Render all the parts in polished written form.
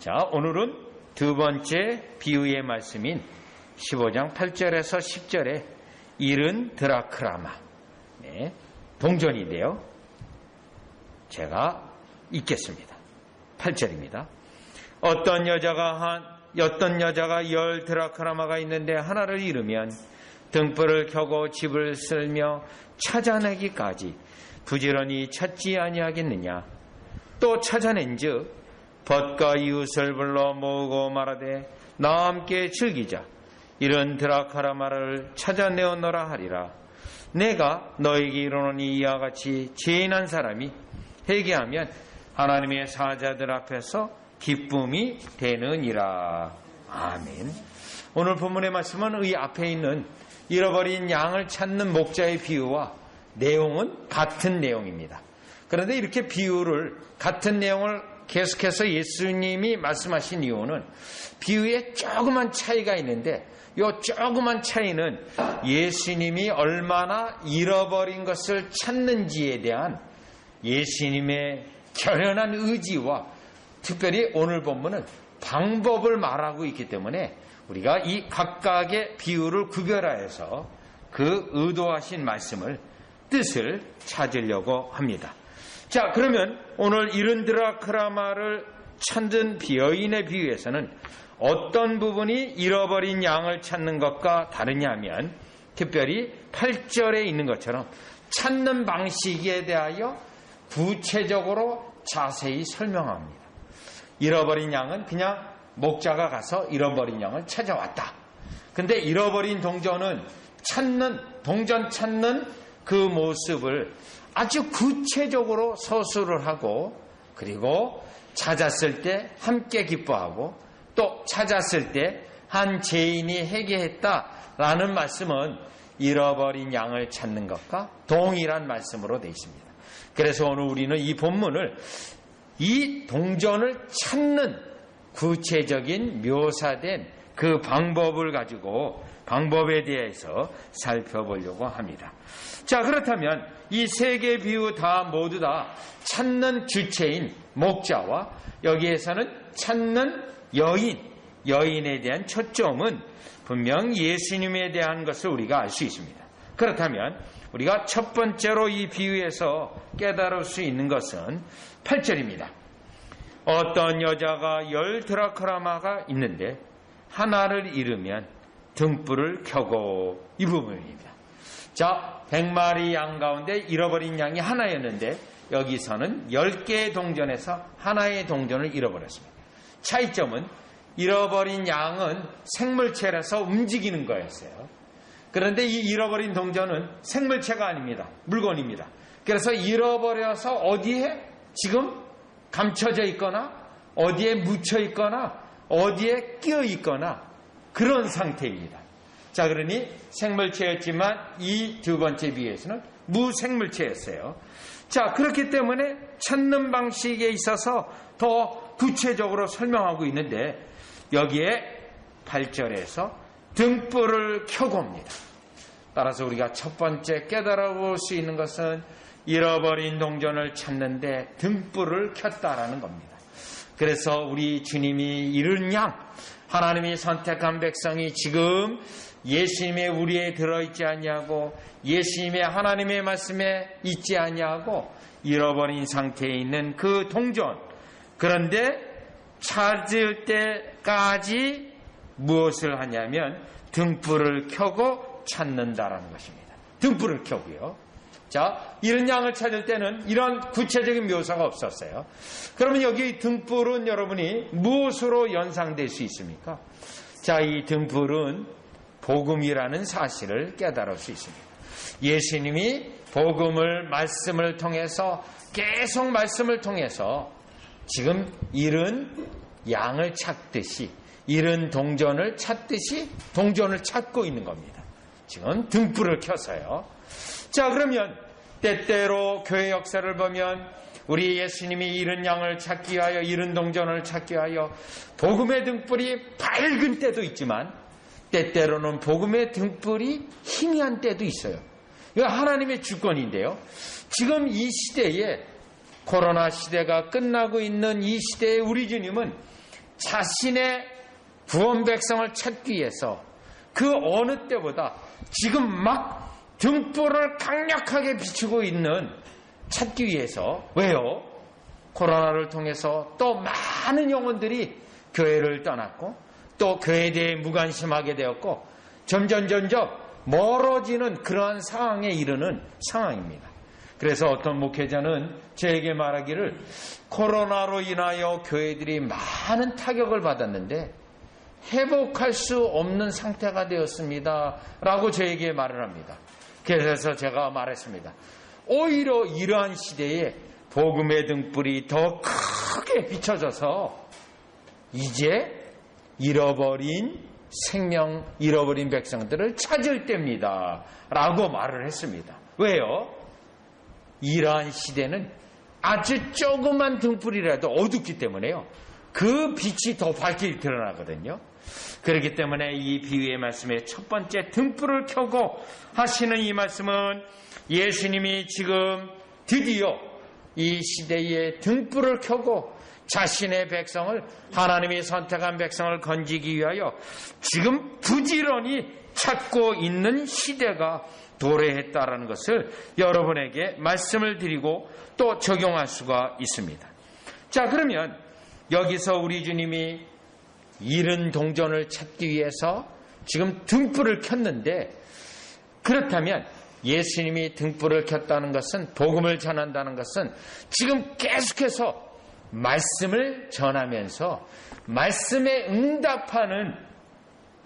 자, 오늘은 두 번째 비유의 말씀인 15장 8절에서 10절에 이른 드라크라마, 동전인데요. 제가 읽겠습니다. 8절입니다. 어떤 여자가 10 드라크라마가 있는데 하나를 잃으면 등불을 켜고 집을 쓸며 찾아내기까지 부지런히 찾지 아니하겠느냐. 또 찾아낸즉 벗과 이웃을 불러 모으고 말하되 나와 함께 즐기자. 이런 드라크라마를 찾아내었노라 하리라. 내가 너에게 이르노니 이와 같이 죄인한 사람이 회개하면 하나님의 사자들 앞에서 기쁨이 되느니라. 아멘. 오늘 본문의 말씀은 이 앞에 있는 잃어버린 양을 찾는 목자의 비유와 내용은 같은 내용입니다. 그런데 이렇게 같은 내용을 계속해서 예수님이 말씀하신 이유는 비유에 조그만 차이가 있는데 이 조그만 차이는 예수님이 얼마나 잃어버린 것을 찾는지에 대한 예수님의 결연한 의지와 특별히 오늘 본문은 방법을 말하고 있기 때문에 우리가 이 각각의 비유를 구별하여서 그 의도하신 뜻을 찾으려고 합니다. 자, 그러면 오늘 이른 드라크라마를 찾는 여인의 비유에서는 어떤 부분이 잃어버린 양을 찾는 것과 다르냐면 특별히 8절에 있는 것처럼 찾는 방식에 대하여 구체적으로 자세히 설명합니다. 잃어버린 양은 그냥 목자가 가서 잃어버린 양을 찾아왔다. 근데 잃어버린 동전 찾는 그 모습을 아주 구체적으로 서술을 하고 그리고 찾았을 때 함께 기뻐하고 또 찾았을 때 한 죄인이 회개했다라는 말씀은 잃어버린 양을 찾는 것과 동일한 말씀으로 되어 있습니다. 그래서 오늘 우리는 이 본문을 이 동전을 찾는 구체적인 묘사된 그 방법에 대해서 살펴보려고 합니다. 자, 그렇다면 이 세 개의 비유 모두 다 찾는 주체인 목자와 여기에서는 찾는 여인에 대한 초점은 분명 예수님에 대한 것을 우리가 알 수 있습니다. 그렇다면 우리가 첫 번째로 이 비유에서 깨달을 수 있는 것은 8절입니다. 어떤 여자가 10 드라크라마가 있는데 하나를 잃으면 등불을 켜고, 이 부분입니다. 자, 100마리 양 가운데 잃어버린 양이 하나였는데 여기서는 10개의 동전에서 하나의 동전을 잃어버렸습니다. 차이점은 잃어버린 양은 생물체라서 움직이는 거였어요. 그런데 이 잃어버린 동전은 생물체가 아닙니다. 물건입니다. 그래서 잃어버려서 어디에 지금 감춰져 있거나 어디에 묻혀 있거나 어디에 끼어 있거나 그런 상태입니다. 자, 그러니 생물체였지만 이 두 번째 비유에서는 무생물체였어요. 자, 그렇기 때문에 찾는 방식에 있어서 더 구체적으로 설명하고 있는데 여기에 8절에서 등불을 켜고 옵니다. 따라서 우리가 첫 번째 깨달아볼 수 있는 것은 잃어버린 동전을 찾는데 등불을 켰다라는 겁니다. 그래서 우리 주님이 잃은 양, 하나님이 선택한 백성이 지금 예수님의 우리에 들어있지 아니하고 예수님의 하나님의 말씀에 있지 아니하고 잃어버린 상태에 있는 그 동전, 그런데 찾을 때까지 무엇을 하냐면 등불을 켜고 찾는다라는 것입니다. 등불을 켜고요. 자, 이런 양을 찾을 때는 이런 구체적인 묘사가 없었어요. 그러면 여기 등불은 여러분이 무엇으로 연상될 수 있습니까? 자, 이 등불은 복음이라는 사실을 깨달을 수 있습니다. 예수님이 말씀을 통해서 계속 말씀을 통해서 지금 잃은 양을 찾듯이 잃은 동전을 찾듯이 동전을 찾고 있는 겁니다. 지금 등불을 켜서요. 자, 그러면 때때로 교회 역사를 보면 우리 예수님이 잃은 양을 찾기 위하여 잃은 동전을 찾기 위하여 복음의 등불이 밝은 때도 있지만 때때로는 복음의 등불이 희미한 때도 있어요. 이거 하나님의 주권인데요. 지금 이 시대에 코로나 시대가 끝나고 있는 이 시대에 우리 주님은 자신의 구원 백성을 찾기 위해서 그 어느 때보다 지금 막 등불을 강력하게 비추고 있는 찾기 위해서. 왜요? 코로나를 통해서 또 많은 영혼들이 교회를 떠났고 또 교회에 대해 무관심하게 되었고 점점 멀어지는 그러한 상황에 이르는 상황입니다. 그래서 어떤 목회자는 저에게 말하기를 코로나로 인하여 교회들이 많은 타격을 받았는데 회복할 수 없는 상태가 되었습니다 라고 저에게 말을 합니다. 그래서 제가 말했습니다. 오히려 이러한 시대에 복음의 등불이 더 크게 비춰져서 이제 잃어버린 생명, 잃어버린 백성들을 찾을 때입니다 라고 말을 했습니다. 왜요? 이러한 시대는 아주 조그만 등불이라도 어둡기 때문에요. 그 빛이 더 밝게 드러나거든요. 그렇기 때문에 이 비유의 말씀의 첫 번째 등불을 켜고 하시는 이 말씀은 예수님이 지금 드디어 이 시대에 등불을 켜고 자신의 백성을, 하나님이 선택한 백성을 건지기 위하여 지금 부지런히 찾고 있는 시대가 도래했다라는 것을 여러분에게 말씀을 드리고 또 적용할 수가 있습니다. 자, 그러면 여기서 우리 주님이 잃은 동전을 찾기 위해서 지금 등불을 켰는데, 그렇다면 예수님이 등불을 켰다는 것은, 복음을 전한다는 것은 지금 계속해서 말씀을 전하면서 말씀에 응답하는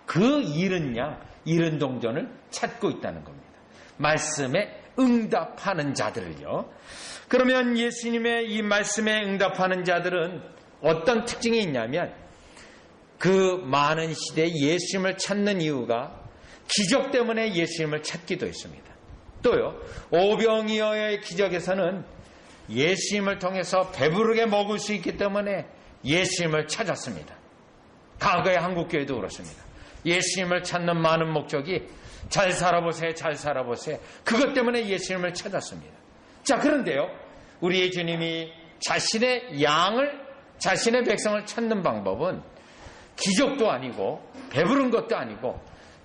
그 잃은 양, 잃은 동전을 찾고 있다는 겁니다. 말씀에 응답하는 자들을요. 그러면 예수님의 이 말씀에 응답하는 자들은 어떤 특징이 있냐면, 그 많은 시대에 예수님을 찾는 이유가 기적 때문에 예수님을 찾기도 했습니다. 또요, 오병이어의 기적에서는 예수님을 통해서 배부르게 먹을 수 있기 때문에 예수님을 찾았습니다. 과거의 한국교회도 그렇습니다. 예수님을 찾는 많은 목적이 잘 살아보세요, 잘 살아보세요. 그것 때문에 예수님을 찾았습니다. 자, 그런데요, 우리 주님이 자신의 양을, 자신의 백성을 찾는 방법은 기적도 아니고 배부른 것도 아니고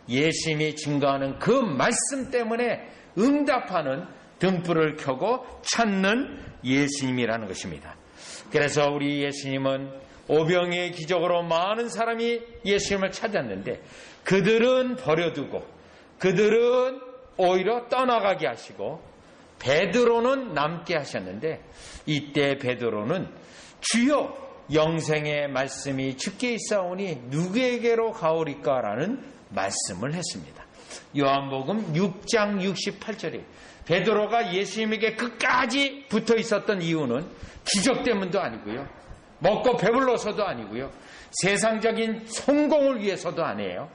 예수님이 증거하는 그 말씀 때문에 응답하는 등불을 켜고 찾는 예수님이라는 것입니다. 그래서 우리 예수님은 오병이의 기적으로 많은 사람이 예수님을 찾았는데 그들은 버려두고 그들은 오히려 떠나가게 하시고 베드로는 남게 하셨는데, 이때 베드로는 주여 영생의 말씀이 주께 있사오니 누구에게로 가오리까라는 말씀을 했습니다. 요한복음 6장 68절에 베드로가 예수님에게 끝까지 붙어 있었던 이유는 기적 때문도 아니고요, 먹고 배불러서도 아니고요, 세상적인 성공을 위해서도 아니에요.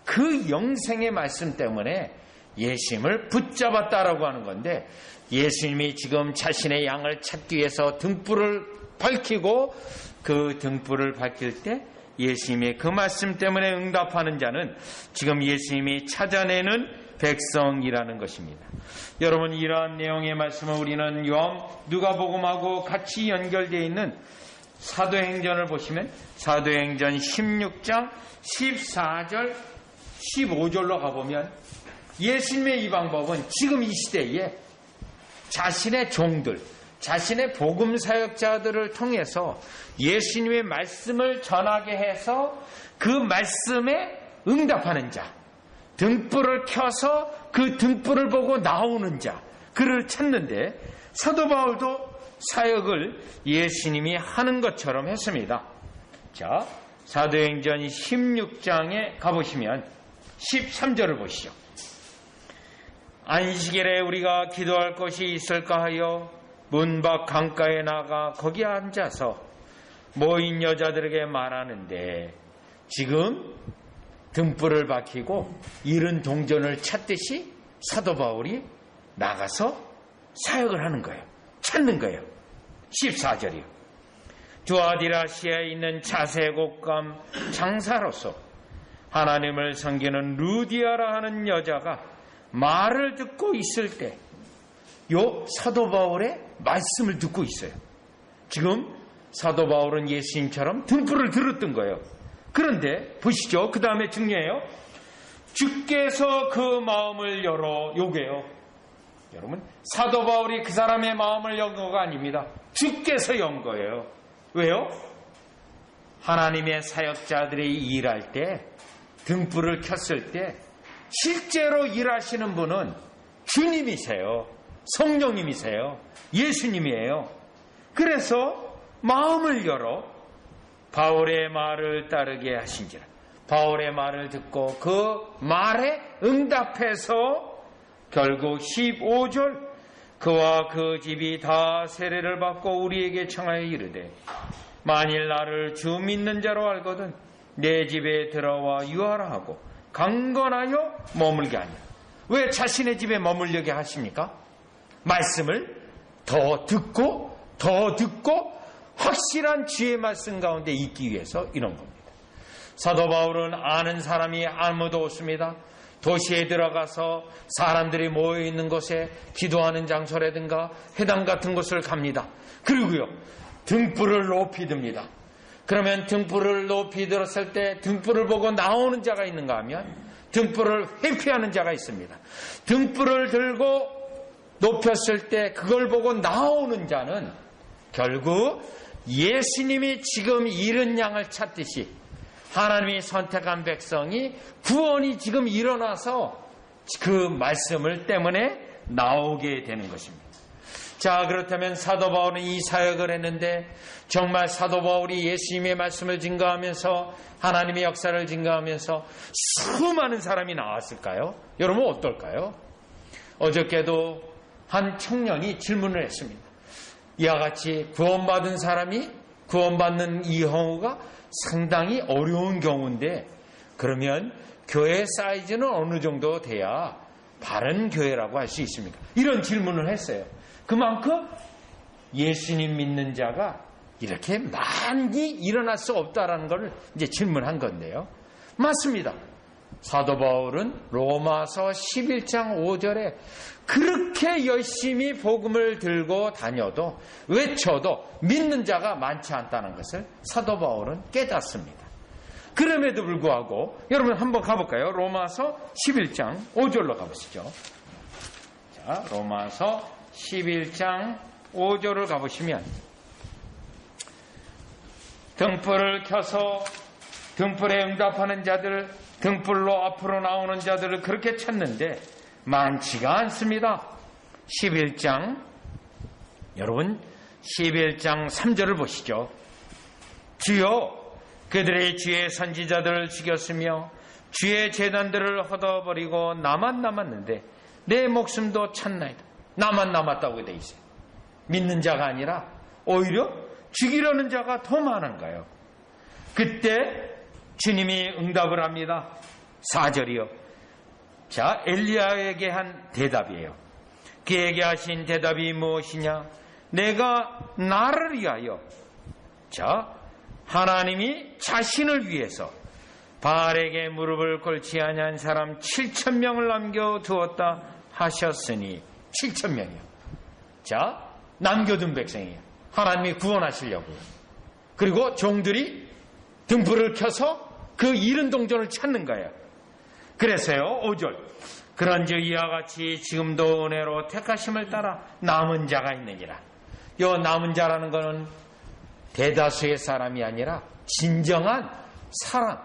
그 영생의 말씀 때문에 예수님을 붙잡았다라고 하는 건데, 예수님이 지금 자신의 양을 찾기 위해서 등불을 밝히고 그 등불을 밝힐 때 예수님의 그 말씀 때문에 응답하는 자는 지금 예수님이 찾아내는 백성이라는 것입니다. 여러분, 이러한 내용의 말씀을 우리는 누가복음하고 같이 연결되어 있는 사도행전을 보시면 사도행전 16장 14절 15절로 가보면 예수님의 이 방법은 지금 이 시대에 자신의 종들, 자신의 복음 사역자들을 통해서 예수님의 말씀을 전하게 해서 그 말씀에 응답하는 자, 등불을 켜서 그 등불을 보고 나오는 자, 그를 찾는데 사도 바울도 사역을 예수님이 하는 것처럼 했습니다. 자, 사도행전 16장에 가보시면 13절을 보시죠. 안식일에 우리가 기도할 곳이 있을까 하여 문 밖 강가에 나가 거기 앉아서 모인 여자들에게 말하는데, 지금 등불을 밝히고 잃은 동전을 찾듯이 사도 바울이 나가서 사역을 하는 거예요. 찾는 거예요. 14절이요. 두아디라시아에 있는 자세곡감 장사로서 하나님을 섬기는 루디아라 하는 여자가 말을 듣고 있을 때 요 사도 바울의 말씀을 듣고 있어요. 지금 사도 바울은 예수님처럼 등불을 들었던 거예요. 그런데 보시죠. 그 다음에 중요해요. 주께서 그 마음을 열어 요게요. 여러분, 사도 바울이 그 사람의 마음을 연 거가 아닙니다. 주께서 연 거예요. 왜요? 하나님의 사역자들이 일할 때, 등불을 켰을 때 실제로 일하시는 분은 주님이세요. 성령님이세요. 예수님이에요. 그래서 마음을 열어 바울의 말을 따르게 하신지라. 바울의 말을 듣고 그 말에 응답해서 결국 15절 그와 그 집이 다 세례를 받고 우리에게 청하여 이르되 만일 나를 주 믿는 자로 알거든 내 집에 들어와 유하라 하고 강건하여 머물게 하니라. 왜 자신의 집에 머물려게 하십니까? 말씀을 더 듣고 확실한 주의 말씀 가운데 있기 위해서 이런 겁니다. 사도 바울은 아는 사람이 아무도 없습니다. 도시에 들어가서 사람들이 모여있는 곳에 기도하는 장소라든가 회당 같은 곳을 갑니다. 그리고요, 등불을 높이 듭니다. 그러면 등불을 높이 들었을 때 등불을 보고 나오는 자가 있는가 하면 등불을 회피하는 자가 있습니다. 등불을 들고 높였을 때 그걸 보고 나오는 자는 결국 예수님이 지금 잃은 양을 찾듯이 하나님이 선택한 백성이 구원이 지금 일어나서 그 말씀을 때문에 나오게 되는 것입니다. 자, 그렇다면 사도 바울은 이 사역을 했는데 정말 사도 바울이 예수님의 말씀을 증거하면서 하나님의 역사를 증거하면서 수많은 사람이 나왔을까요? 여러분 어떨까요? 어저께도 한 청년이 질문을 했습니다. 이와 같이 구원받은 사람이 구원받는 이 경우가 상당히 어려운 경우인데 그러면 교회 사이즈는 어느 정도 돼야 바른 교회라고 할 수 있습니까? 이런 질문을 했어요. 그만큼 예수님 믿는 자가 이렇게 많이 일어날 수 없다라는 걸 이제 질문한 건데요. 맞습니다. 사도 바울은 로마서 11장 5절에 그렇게 열심히 복음을 들고 다녀도 외쳐도 믿는 자가 많지 않다는 것을 사도 바울은 깨닫습니다. 그럼에도 불구하고 여러분 한번 가볼까요? 로마서 11장 5절로 가보시죠. 자, 로마서 11장 5절을 가보시면 등불을 켜서 등불에 응답하는 자들, 등불로 앞으로 나오는 자들을 그렇게 찾는데 많지가 않습니다. 11장 여러분 11장 3절을 보시죠. 주여 그들의 주의 선지자들을 죽였으며 주의 제단들을 걷어버리고 나만 남았는데 내 목숨도 찾나이다. 나만 남았다고 돼 있어요. 믿는 자가 아니라 오히려 죽이려는 자가 더 많은 거예요. 그때 주님이 응답을 합니다. 4절이요. 자, 엘리야에게 한 대답이에요. 그에게 하신 대답이 무엇이냐? 내가 나를 위하여, 자, 하나님이 자신을 위해서 바알에게 무릎을 꿇지 아니한 사람 7,000명을 남겨두었다 하셨으니 7,000명이요. 자, 남겨둔 백성이에요. 하나님이 구원하시려고요. 그리고 종들이 등불을 켜서 그 잃은 동전을 찾는 거예요. 그래서요, 5절. 그런즉 이와 같이 지금도 은혜로 택하심을 따라 남은 자가 있느니라. 이 남은 자라는 것은 대다수의 사람이 아니라 진정한 사람,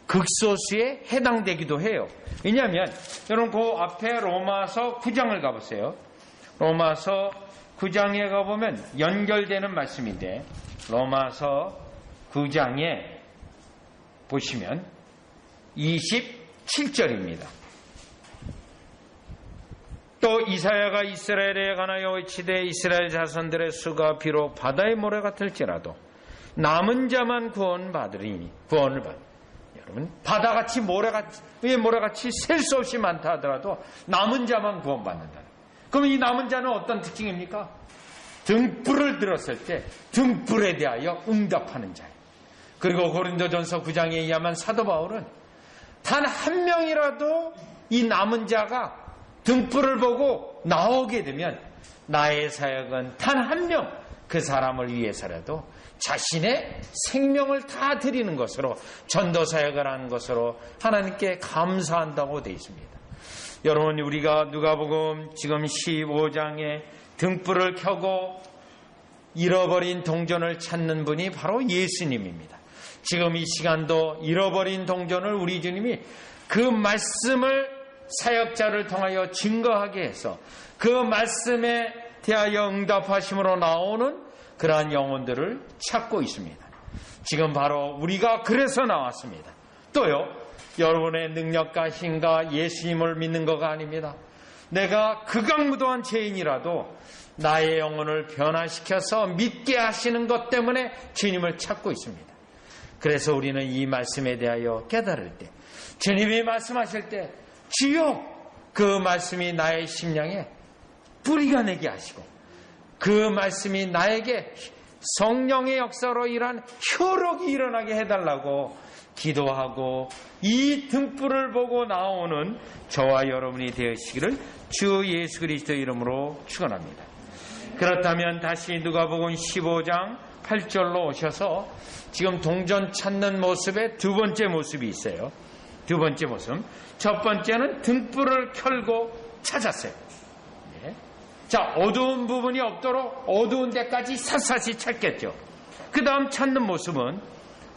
극소수에 해당되기도 해요. 왜냐하면 여러분 그 앞에 로마서 9장을 가보세요. 로마서 9장에 가보면 연결되는 말씀인데 로마서 9장에 보시면 27절입니다. 또 이사야가 이스라엘에 관하여 외치되 이스라엘 자손들의 수가 비록 바다의 모래 같을지라도 남은 자만 구원을 받으리니 구원을 받. 여러분 바다같이 모래같이 셀 수 없이 많다 하더라도 남은 자만 구원받는다. 그럼 이 남은 자는 어떤 특징입니까? 등불을 들었을 때 등불에 대하여 응답하는 자예요. 그리고 고린도전서 9장에 의하면 사도 바울은 단 한 명이라도 이 남은 자가 등불을 보고 나오게 되면 나의 사역은 단 한 명 그 사람을 위해서라도 자신의 생명을 다 드리는 것으로 전도사역을 하는 것으로 하나님께 감사한다고 되어 있습니다. 여러분, 우리가 누가복음 지금 15장에 등불을 켜고 잃어버린 동전을 찾는 분이 바로 예수님입니다. 지금 이 시간도 잃어버린 동전을 우리 주님이 그 말씀을 사역자를 통하여 증거하게 해서 그 말씀에 대하여 응답하심으로 나오는 그러한 영혼들을 찾고 있습니다. 지금 바로 우리가 그래서 나왔습니다. 또요, 여러분의 능력과 힘과 예수님을 믿는 것가 아닙니다. 내가 극악무도한 죄인이라도 나의 영혼을 변화시켜서 믿게 하시는 것 때문에 주님을 찾고 있습니다. 그래서 우리는 이 말씀에 대하여 깨달을 때, 주님이 말씀하실 때 주여, 그 말씀이 나의 심령에 뿌리가 내게 하시고 그 말씀이 나에게 성령의 역사로 일한 효력이 일어나게 해달라고 기도하고 이 등불을 보고 나오는 저와 여러분이 되시기를 주 예수 그리스도의 이름으로 축원합니다. 그렇다면 다시 누가복음 15장 8절로 오셔서 지금 동전 찾는 모습의 두 번째 모습이 있어요. 두 번째 모습. 첫 번째는 등불을 켜고 찾았어요. 네. 자, 어두운 부분이 없도록 어두운 데까지 샅샅이 찾겠죠. 그 다음 찾는 모습은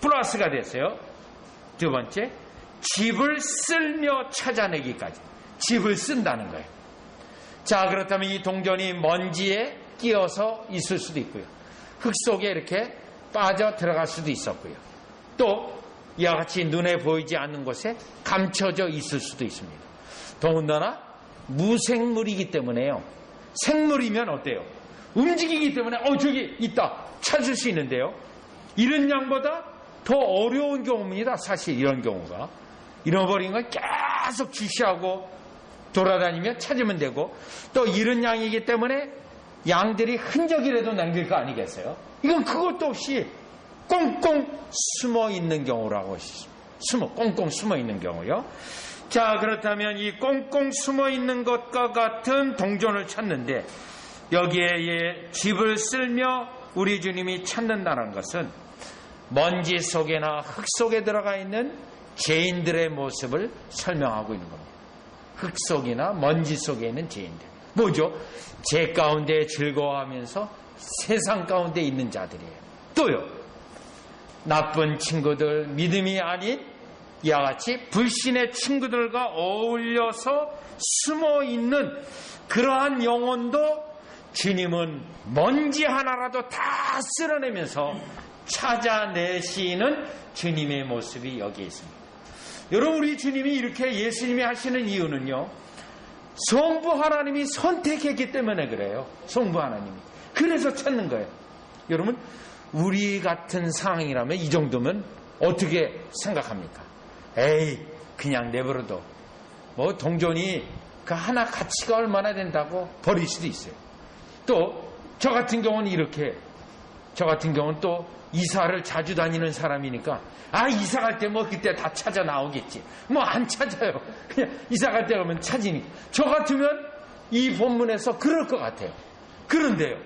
플러스가 됐어요. 두 번째, 집을 쓸며 찾아내기까지. 집을 쓴다는 거예요. 자, 그렇다면 이 동전이 먼지에 끼어서 있을 수도 있고요. 흙 속에 이렇게 빠져 들어갈 수도 있었고요. 또 이와 같이 눈에 보이지 않는 곳에 감춰져 있을 수도 있습니다. 더군다나 무생물이기 때문에요. 생물이면 어때요? 움직이기 때문에 저기 있다 찾을 수 있는데요. 이런 양보다 더 어려운 경우입니다. 사실 이런 경우가. 잃어버린 건 계속 주시하고 돌아다니며 찾으면 되고, 또 이런 양이기 때문에 양들이 흔적이라도 남길 거 아니겠어요? 이건 그것도 없이 꽁꽁 숨어 있는 경우라고 했습니다. 꽁꽁 숨어 있는 경우요. 자, 그렇다면 이 꽁꽁 숨어 있는 것과 같은 동전을 찾는데, 여기에 집을 쓸며 우리 주님이 찾는다는 것은 먼지 속에나 흙 속에 들어가 있는 죄인들의 모습을 설명하고 있는 겁니다. 흙 속이나 먼지 속에 있는 죄인들. 뭐죠? 죄 가운데 즐거워하면서 세상 가운데 있는 자들이에요. 또요, 나쁜 친구들, 믿음이 아닌 이와 같이 불신의 친구들과 어울려서 숨어 있는 그러한 영혼도 주님은 먼지 하나라도 다 쓸어내면서 찾아내시는 주님의 모습이 여기에 있습니다. 여러분, 우리 주님이 이렇게 예수님이 하시는 이유는요, 성부 하나님이 선택했기 때문에 그래요. 성부 하나님이. 그래서 찾는 거예요. 여러분, 우리 같은 상황이라면 이 정도면 어떻게 생각합니까? 에이, 그냥 내버려둬. 뭐 동전이 그 하나 가치가 얼마나 된다고 버릴 수도 있어요. 또 저 같은 경우는 이렇게, 저 같은 경우는 또 이사를 자주 다니는 사람이니까 이사 갈 때 뭐 그때 다 찾아 나오겠지. 뭐 안 찾아요. 그냥 이사 갈 때 가면 찾으니까. 저 같으면 이 본문에서 그럴 것 같아요. 그런데요,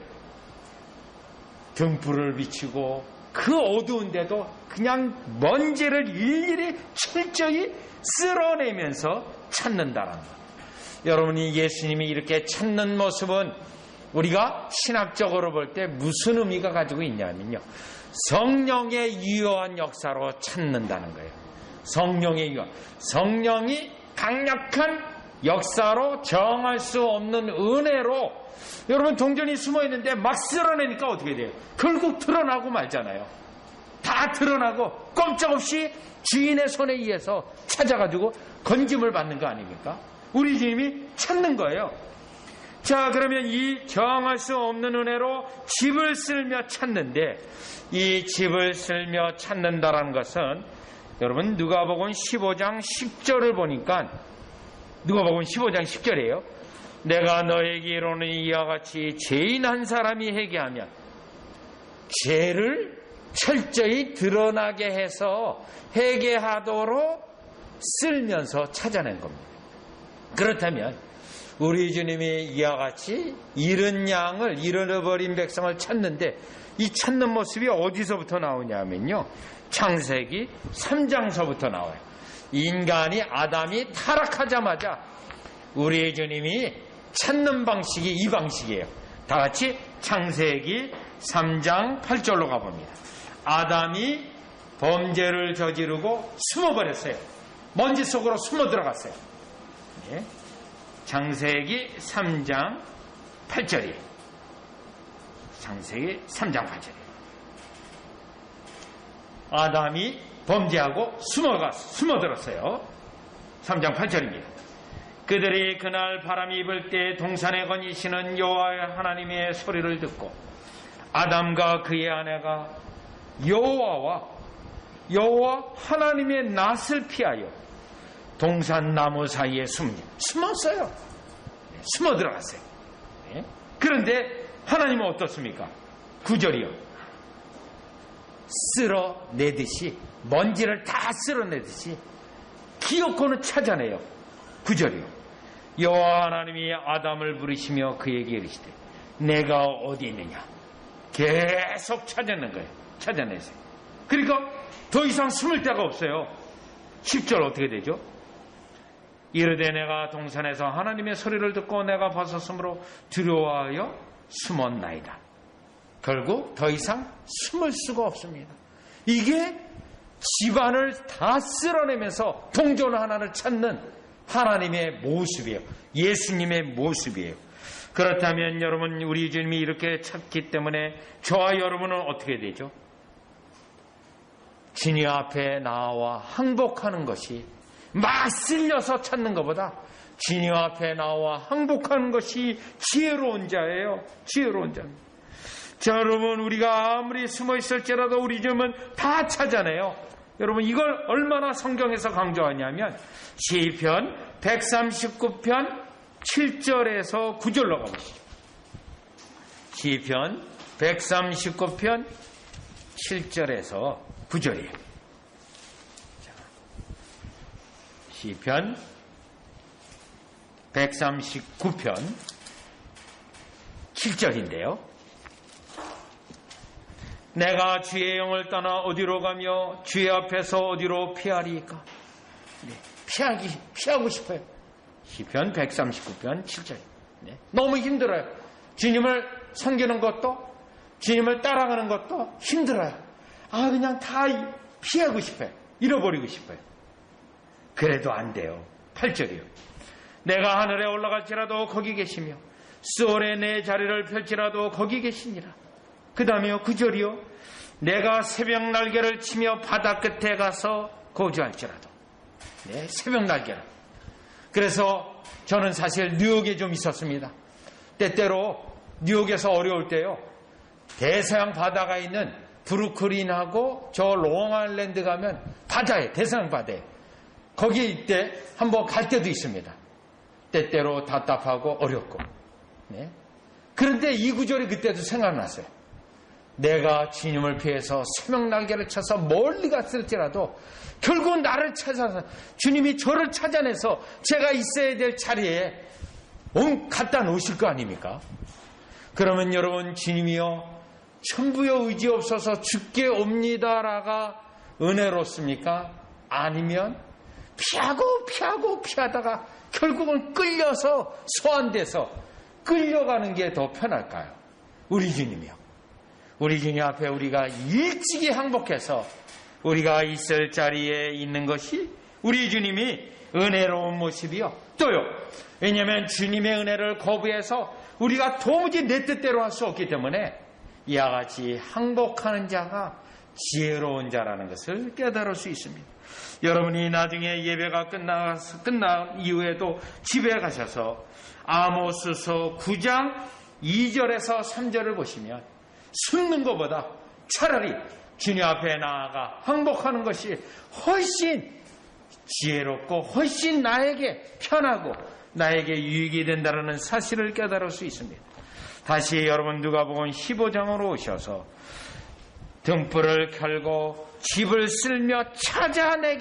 등불을 비추고 그 어두운데도 그냥 먼지를 일일이 철저히 쓸어내면서 찾는다는 것. 여러분이 예수님이 이렇게 찾는 모습은 우리가 신학적으로 볼 때 무슨 의미가 가지고 있냐면요, 성령의 유효한 역사로 찾는다는 거예요. 성령의 유효한, 성령이 강력한 역사로 정할 수 없는 은혜로. 여러분, 동전이 숨어있는데 막 쓸어내니까 어떻게 돼요? 결국 드러나고 말잖아요. 다 드러나고 꼼짝없이 주인의 손에 의해서 찾아가지고 건짐을 받는 거 아닙니까? 우리 주님이 찾는 거예요. 자, 그러면 이 정할 수 없는 은혜로 집을 쓸며 찾는데, 이 집을 쓸며 찾는다라는 것은 여러분 누가복음 15장 10절을 보니까, 누가복음 15장 10절이에요. 내가 너에게 이르노니 이와 같이 죄인 한 사람이 회개하면 죄를 철저히 드러나게 해서 회개하도록 쓸면서 찾아낸 겁니다. 그렇다면 우리 주님이 이와 같이 잃은 양을, 잃어버린 백성을 찾는데 이 찾는 모습이 어디서부터 나오냐면요, 창세기 3장서부터 나와요. 인간이, 아담이 타락하자마자 우리 주님이 찾는 방식이 이 방식이에요. 다 같이 창세기 3장 8절로 가봅니다. 아담이 범죄를 저지르고 숨어버렸어요. 먼지 속으로 숨어 들어갔어요. 예. 창세기 3장 8절이에요. 창세기 3장 8절이에요. 아담이 범죄하고 숨어들었어요. 3장 8절입니다. 그들이 그날 바람이 불 때 동산에 거니시는 여호와 하나님의 소리를 듣고 아담과 그의 아내가 여호와 하나님의 낯을 피하여 동산 나무 사이에 숨었어요. 숨어 들어갔어요. 그런데 하나님은 어떻습니까? 9절이요. 쓸어내듯이, 먼지를 다 쓸어내듯이 기어코는 찾아내요. 9절이요. 여호와 하나님이 아담을 부르시며 그에게 이르시되 내가 어디 있느냐. 계속 찾아낸 거예요. 찾아내세요. 그러니까 더 이상 숨을 데가 없어요. 10절 어떻게 되죠? 이르되 내가 동산에서 하나님의 소리를 듣고 내가 벗었으므로 두려워하여 숨었나이다. 결국 더 이상 숨을 수가 없습니다. 이게 집안을 다 쓸어내면서 동전 하나를 찾는 하나님의 모습이에요. 예수님의 모습이에요. 그렇다면 여러분, 우리 주님이 이렇게 찾기 때문에 저와 여러분은 어떻게 되죠? 주님 앞에 나와 항복하는 것이, 막 쓸려서 찾는 것보다 주님 앞에 나와 항복하는 것이 지혜로운 자예요. 지혜로운 자입니다. 자, 여러분, 우리가 아무리 숨어 있을지라도 우리 주님은 다 찾아내요. 여러분, 이걸 얼마나 성경에서 강조하냐면 시편 139편 7절에서 9절로 가보시죠. 시편 139편 7절에서 9절이에요. 시편 139편 7절인데요. 내가 주의 영을 떠나 어디로 가며 주의 앞에서 어디로 피하리까? 피하고 싶어요. 시편 139편 7절. 너무 힘들어요. 주님을 섬기는 것도, 주님을 따라가는 것도 힘들어요. 그냥 다 피하고 싶어요. 잃어버리고 싶어요. 그래도 안 돼요. 8절이요. 내가 하늘에 올라갈지라도 거기 계시며 수월에 내 자리를 펼지라도 거기 계시니라. 그 다음에요. 9절이요. 내가 새벽 날개를 치며 바다 끝에 가서 거주할지라도. 새벽 날개를. 그래서 저는 사실 뉴욕에 좀 있었습니다. 때때로 뉴욕에서 어려울 때요, 대서양 바다가 있는 브루클린하고 저 롱아일랜드 가면 바다에, 대서양 바다에, 거기에 이때 한번 갈 때도 있습니다. 때때로 답답하고 어렵고. 그런데 이 구절이 그때도 생각났어요. 내가 주님을 피해서 새벽 날개를 쳐서 멀리 갔을지라도 결국 나를 찾아서 주님이 저를 찾아내서 제가 있어야 될 자리에 갖다 놓으실 거 아닙니까? 그러면 여러분, 주님이요 천부여 의지 없어서 죽게 옵니다라가 은혜롭습니까? 아니면 피하다가 결국은 끌려서 소환돼서 끌려가는 게 더 편할까요? 우리 주님이요. 우리 주님 앞에 우리가 일찍이 항복해서 우리가 있을 자리에 있는 것이 우리 주님이 은혜로운 모습이요. 또요. 왜냐하면 주님의 은혜를 거부해서 우리가 도무지 내 뜻대로 할 수 없기 때문에 이와 같이 항복하는 자가 지혜로운 자라는 것을 깨달을 수 있습니다. 여러분이 나중에 예배가 끝난 이후에도 집에 가셔서 아모스서 9장 2절에서 3절을 보시면 숨는 것보다 차라리 주님 앞에 나아가 항복하는 것이 훨씬 지혜롭고 훨씬 나에게 편하고 나에게 유익이 된다는 사실을 깨달을 수 있습니다. 다시 여러분 누가복음 15장으로 오셔서 등불을 켜고 집을 쓸며 찾아낼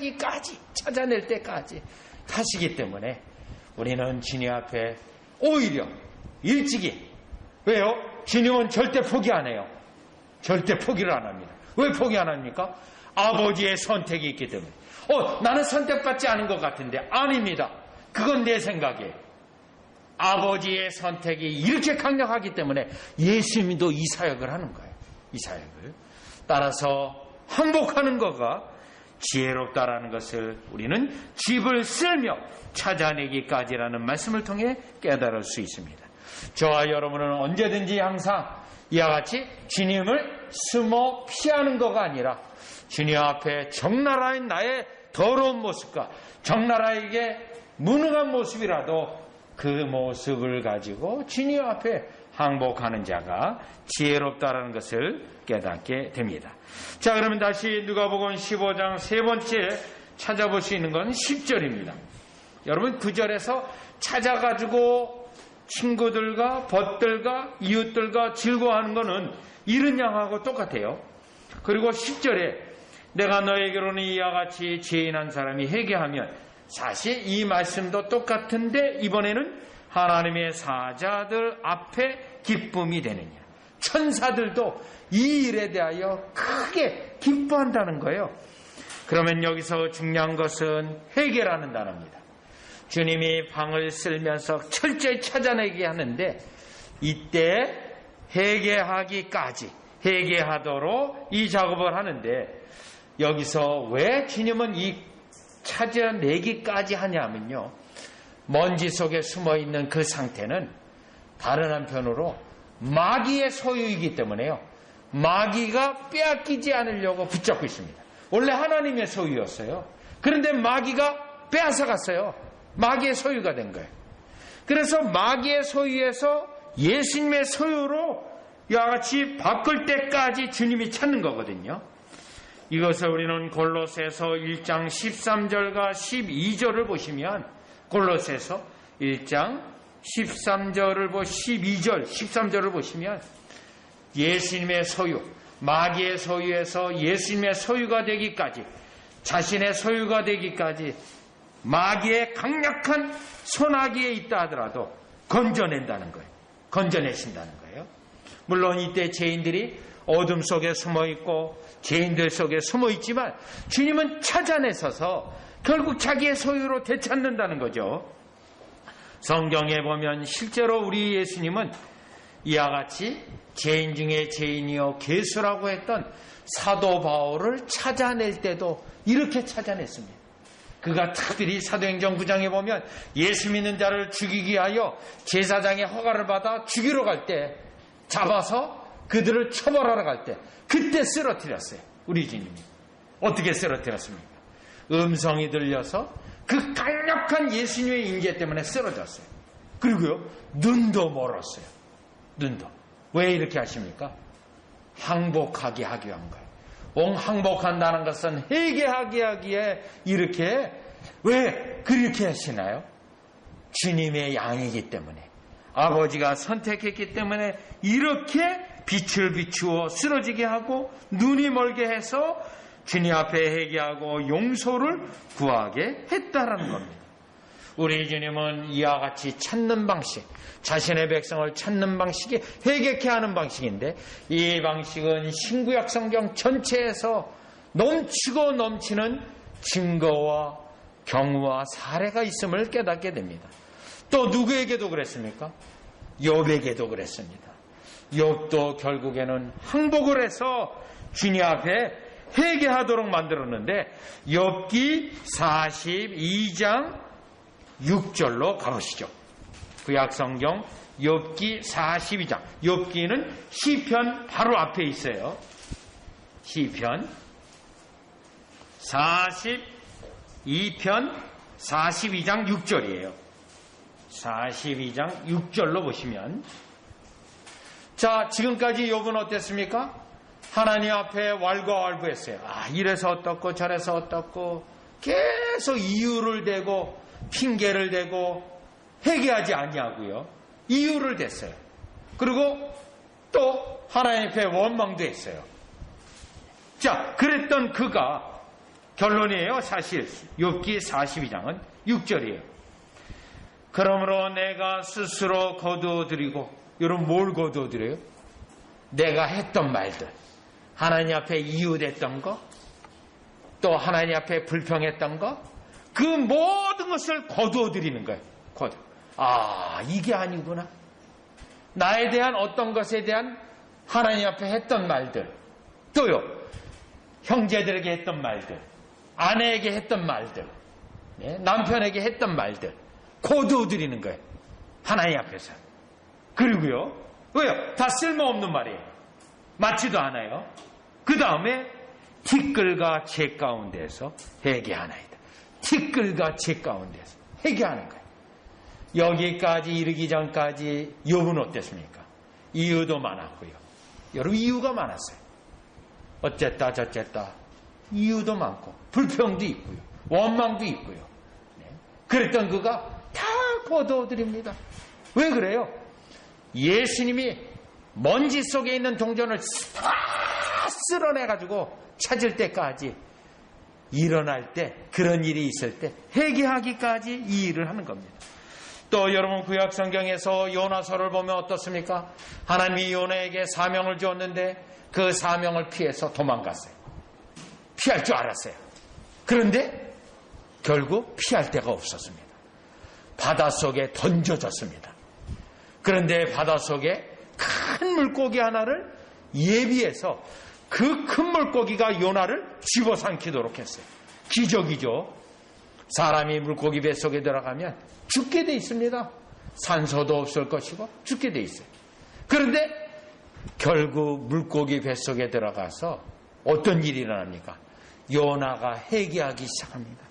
때까지 하시기 때문에 우리는 주님 앞에 오히려 일찍이. 왜요? 주님은 절대 포기 안 해요. 절대 포기를 안 합니다. 왜 포기 안 합니까? 아버지의 선택이 있기 때문에. 나는 선택받지 않은 것 같은데. 아닙니다. 그건 내 생각이에요. 아버지의 선택이 이렇게 강력하기 때문에 예수님도 이 사역을 하는 거예요. 이 사역을. 따라서 항복하는 거가 지혜롭다라는 것을 우리는 집을 쓸며 찾아내기까지라는 말씀을 통해 깨달을 수 있습니다. 저와 여러분은 언제든지 항상 이와 같이 주님을 숨어 피하는 거가 아니라 주님 앞에 적나라한 나의 더러운 모습과 적나라하게 무능한 모습이라도 그 모습을 가지고 주님 앞에 항복하는 자가 지혜롭다라는 것을 깨닫게 됩니다. 자, 그러면 다시 누가복음 15장 세 번째 찾아볼 수 있는 건 10절입니다. 여러분 9절에서 찾아가지고 친구들과 벗들과 이웃들과 즐거워하는 것은 이른 양하고 똑같아요. 그리고 10절에 내가 너에게로는 이와 같이 죄인한 사람이 회개하면, 사실 이 말씀도 똑같은데 이번에는 하나님의 사자들 앞에 기쁨이 되느냐. 천사들도 이 일에 대하여 크게 기뻐한다는 거예요. 그러면 여기서 중요한 것은 회개라는 단어입니다. 주님이 방을 쓸면서 철저히 찾아내게 하는데 이때 회개하도록 이 작업을 하는데, 여기서 왜 주님은 이 찾아내기까지 하냐면요, 먼지 속에 숨어있는 그 상태는 다른 한편으로 마귀의 소유이기 때문에요, 마귀가 빼앗기지 않으려고 붙잡고 있습니다. 원래 하나님의 소유였어요. 그런데 마귀가 빼앗아갔어요. 마귀의 소유가 된 거예요. 그래서 마귀의 소유에서 예수님의 소유로 이와 같이 바꿀 때까지 주님이 찾는 거거든요. 이것을 우리는 골로새서 1장 13절과 12절을 보시면, 골로새서 1장 13절을 12절, 13절을 보시면 예수님의 소유, 마귀의 소유에서 예수님의 소유가 되기까지, 자신의 소유가 되기까지 마귀의 강력한 손아귀에 있다 하더라도 건져낸다는 거예요. 건져내신다는 거예요. 물론 이때 죄인들이 어둠 속에 숨어있고 죄인들 속에 숨어있지만 주님은 찾아내서서 결국 자기의 소유로 되찾는다는 거죠. 성경에 보면 실제로 우리 예수님은 이와 같이 죄인 중에 죄인이요 괴수라고 했던 사도 바울을 찾아낼 때도 이렇게 찾아냈습니다. 그가 특별히 사도행전 9장에 보면 예수 믿는 자를 죽이기 위하여 제사장의 허가를 받아 죽이러 갈 때, 잡아서 그들을 처벌하러 갈 때 그때 쓰러뜨렸어요. 우리 주님이. 어떻게 쓰러뜨렸습니까? 음성이 들려서 그 강력한 예수님의 임재 때문에 쓰러졌어요. 그리고요, 눈도 멀었어요. 눈도. 왜 이렇게 하십니까? 항복하게 하기 위한 거예요. 항복한다는 것은 회개하게 하기에 이렇게, 왜 그렇게 하시나요? 주님의 양이기 때문에, 아버지가 선택했기 때문에 이렇게 빛을 비추어 쓰러지게 하고 눈이 멀게 해서 주님 앞에 회개하고 용서를 구하게 했다라는 겁니다. 우리 주님은 이와 같이 찾는 방식, 자신의 백성을 찾는 방식이 회개케 하는 방식인데, 이 방식은 신구약 성경 전체에서 넘치고 넘치는 증거와 경우와 사례가 있음을 깨닫게 됩니다. 또 누구에게도 그랬습니까? 욥에게도 그랬습니다. 욥도 결국에는 항복을 해서 주님 앞에 회개하도록 만들었는데, 욥기 42장 6절로 가보시죠. 구약성경 욥기 42장. 욥기는 시편 바로 앞에 있어요. 시편 42편 42장 6절이에요. 42장 6절로 보시면, 자, 지금까지 욥은 어땠습니까? 하나님 앞에 왈가왈부했어요. 이래서 어떻고 저래서 어떻고 계속 이유를 대고 핑계를 대고 회개하지 아니하고요, 이유를 댔어요. 그리고 또 하나님 앞에 원망도 했어요. 자, 그랬던 그가 결론이에요. 사실 욥기 42장은 6절이에요. 그러므로 내가 스스로 거두어드리고, 여러분 뭘 거두어드려요? 내가 했던 말들, 하나님 앞에 이웃했던 거, 또 하나님 앞에 불평했던 거, 그 모든 것을 거두어드리는 거예요. 이게 아니구나. 나에 대한 어떤 것에 대한 하나님 앞에 했던 말들, 또요, 형제들에게 했던 말들, 아내에게 했던 말들, 남편에게 했던 말들, 거두어드리는 거예요. 하나님 앞에서. 그리고요, 왜요? 다 쓸모없는 말이에요. 맞지도 않아요. 그 다음에 티끌과 재 가운데서 회개하나이다. 티끌과 재 가운데서 회개하는 거예요. 여기까지 이르기 전까지 욥은 어땠습니까? 이유도 많았고요. 여러분 이유가 많았어요. 어쨌다 저쨌다 이유도 많고 불평도 있고요. 원망도 있고요. 그랬던 그가 다 거두어드립니다. 왜 그래요? 예수님이 먼지 속에 있는 동전을 다 쓸어내가지고 찾을 때까지, 일어날 때, 그런 일이 있을 때 회개하기까지 이 일을 하는 겁니다. 또 여러분 구약 성경에서 요나서를 보면 어떻습니까? 하나님이 요나에게 사명을 주었는데 그 사명을 피해서 도망갔어요. 피할 줄 알았어요. 그런데 결국 피할 데가 없었습니다. 바닷속에 던져졌습니다. 그런데 바닷속에 큰 물고기 하나를 예비해서 그 큰 물고기가 요나를 집어삼키도록 했어요. 기적이죠. 사람이 물고기 뱃속에 들어가면 죽게 돼 있습니다. 산소도 없을 것이고 죽게 돼 있어요. 그런데 결국 물고기 뱃속에 들어가서 어떤 일이 일어납니까? 요나가 회개하기 시작합니다.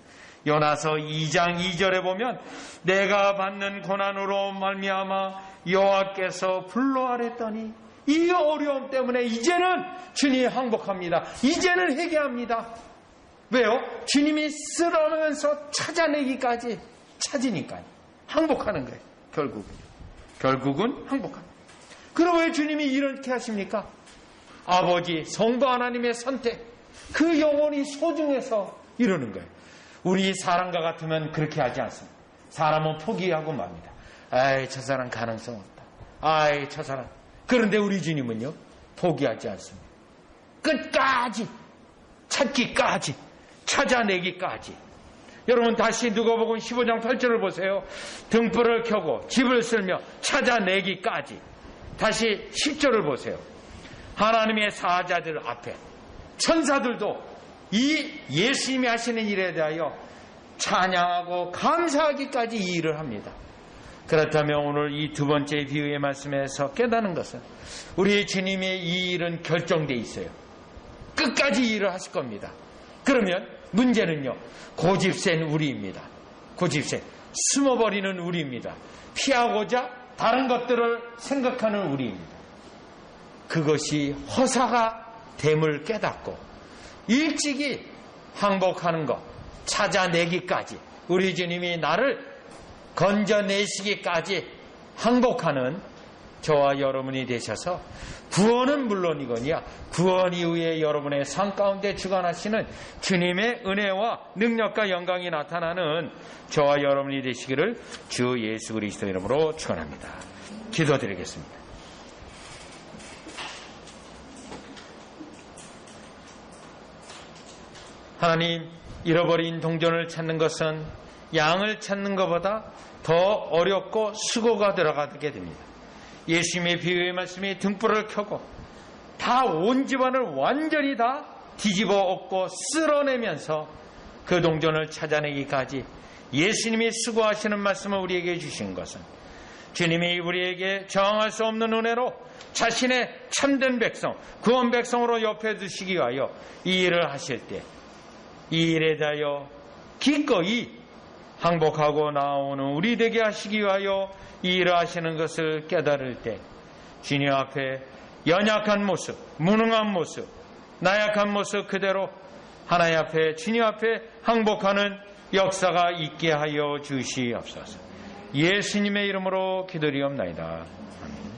요나서 2장 2절에 보면 내가 받는 고난으로 말미암아 여호와께서 불러하랬더니 이 어려움 때문에 이제는 주님이 항복합니다. 이제는 회개합니다. 왜요? 주님이 쓰러면서 찾아내기까지 찾으니까요. 항복하는 거예요. 결국은 항복합니다. 그럼 왜 주님이 이렇게 하십니까? 아버지 성부 하나님의 선택, 그 영혼이 소중해서 이러는 거예요. 우리 사람과 같으면 그렇게 하지 않습니다. 사람은 포기하고 맙니다. 아이 저 사람 가능성 없다. 아이 저 사람. 그런데 우리 주님은요 포기하지 않습니다. 끝까지 찾기까지 찾아내기까지. 여러분 다시 누가복음 15장 8절을 보세요. 등불을 켜고 집을 쓸며 찾아내기까지. 다시 10절을 보세요. 하나님의 사자들 앞에 천사들도 이 예수님이 하시는 일에 대하여 찬양하고 감사하기까지 이 일을 합니다. 그렇다면 오늘 이 두 번째 비유의 말씀에서 깨닫는 것은 우리 주님의 이 일은 결정되어 있어요. 끝까지 이 일을 하실 겁니다. 그러면 문제는요, 고집센 우리입니다. 고집센 숨어버리는 우리입니다. 피하고자 다른 것들을 생각하는 우리입니다. 그것이 허사가 됨을 깨닫고 일찍이 항복하는 것, 찾아내기까지, 우리 주님이 나를 건져내시기까지 항복하는 저와 여러분이 되셔서 구원은 물론이거니와 구원 이후에 여러분의 삶 가운데 주관하시는 주님의 은혜와 능력과 영광이 나타나는 저와 여러분이 되시기를 주 예수 그리스도 이름으로 축원합니다. 기도드리겠습니다. 하나님, 잃어버린 동전을 찾는 것은 양을 찾는 것보다 더 어렵고 수고가 들어가게 됩니다. 예수님의 비유의 말씀이 등불을 켜고 다 온 집안을 완전히 다 뒤집어 엎고 쓸어내면서 그 동전을 찾아내기까지 예수님이 수고하시는 말씀을 우리에게 주신 것은 주님이 우리에게 저항할 수 없는 은혜로 자신의 참된 백성, 구원 백성으로 옆에 두시기 위하여 이 일을 하실 때 이 일에 대하여 기꺼이 항복하고 나오는 우리 되게 하시기 위하여 이 일을 하시는 것을 깨달을 때 주님 앞에 연약한 모습, 무능한 모습, 나약한 모습 그대로 하나님 앞에, 주님 앞에 항복하는 역사가 있게 하여 주시옵소서. 예수님의 이름으로 기도드리옵나이다. 아멘.